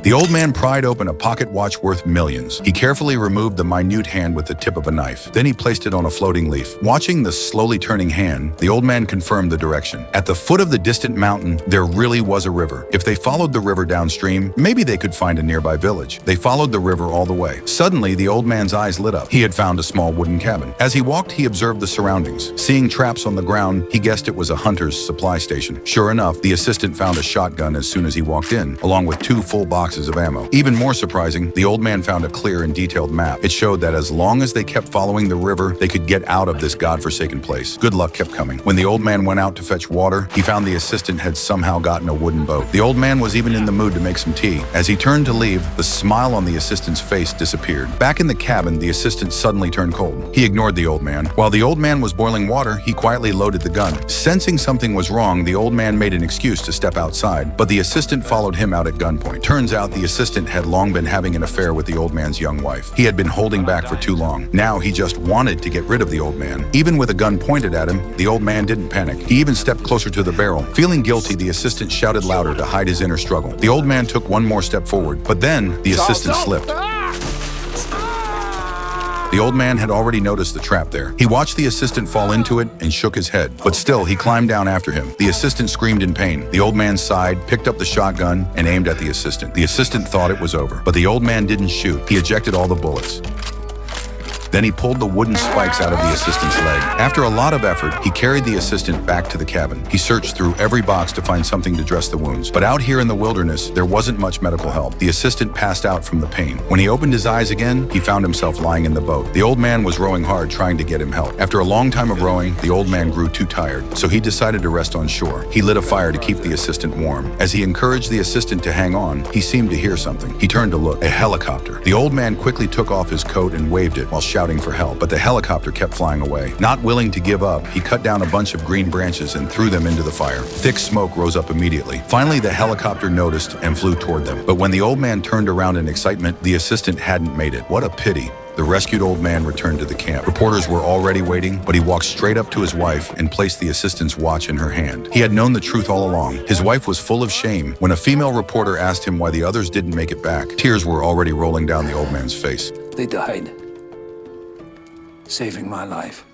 The old man pried open a pocket watch worth millions. He carefully removed the minute hand with the tip of a knife. Then he placed it on a floating leaf. Watching the slowly turning hand, the old man confirmed the direction. At the foot of the distant mountain, there really was a river. If they followed the river downstream, maybe they could find a nearby village. They followed the river all the way. Suddenly, the old man's eyes lit up. He had found a small wooden cabin. As he walked, he observed the surroundings. Seeing traps on the ground, he guessed it was a hunter's supply station. Sure enough, the assistant found a shotgun as soon as he walked in, along with 2 full boxes of ammo. Even more surprising, the old man found a clear and detailed map. It showed that as long as they kept following the river, they could get out of this godforsaken place. Good luck kept coming. When the old man went out to fetch water, he found the assistant had somehow gotten a wooden boat. The old man was even in the mood to make some tea. As he turned to leave, the smile on the assistant's face disappeared. Back in the cabin, the assistant suddenly turned cold. He ignored the old man. While the old man was boiling water, he quietly loaded the gun. Sensing something was wrong, the old man made an excuse to step outside, but the assistant followed him out at gunpoint. Turns out the assistant had long been having an affair with the old man's young wife. He had been holding back for too long. Now he just wanted to get rid of the old man. Even with a gun pointed at him, the old man didn't panic. He even stepped closer to the barrel. Feeling guilty, the assistant shouted louder to hide his inner struggle. The old man took one more step forward, but then the assistant slipped. The old man had already noticed the trap there. He watched the assistant fall into it and shook his head, but still he climbed down after him. The assistant screamed in pain. The old man sighed, picked up the shotgun, and aimed at the assistant. The assistant thought it was over, but the old man didn't shoot. He ejected all the bullets. Then he pulled the wooden spikes out of the assistant's leg. After a lot of effort, he carried the assistant back to the cabin. He searched through every box to find something to dress the wounds. But out here in the wilderness, there wasn't much medical help. The assistant passed out from the pain. When he opened his eyes again, he found himself lying in the boat. The old man was rowing hard, trying to get him help. After a long time of rowing, the old man grew too tired, so he decided to rest on shore. He lit a fire to keep the assistant warm. As he encouraged the assistant to hang on, he seemed to hear something. He turned to look. A helicopter. The old man quickly took off his coat and waved it while shouting for help, but the helicopter kept flying away. Not willing to give up, he cut down a bunch of green branches and threw them into the fire. Thick smoke rose up immediately. Finally, the helicopter noticed and flew toward them. But when the old man turned around in excitement, the assistant hadn't made it. What a pity. The rescued old man returned to the camp. Reporters were already waiting, but he walked straight up to his wife and placed the assistant's watch in her hand. He had known the truth all along. His wife was full of shame. When a female reporter asked him why the others didn't make it back, tears were already rolling down the old man's face. They died, saving my life.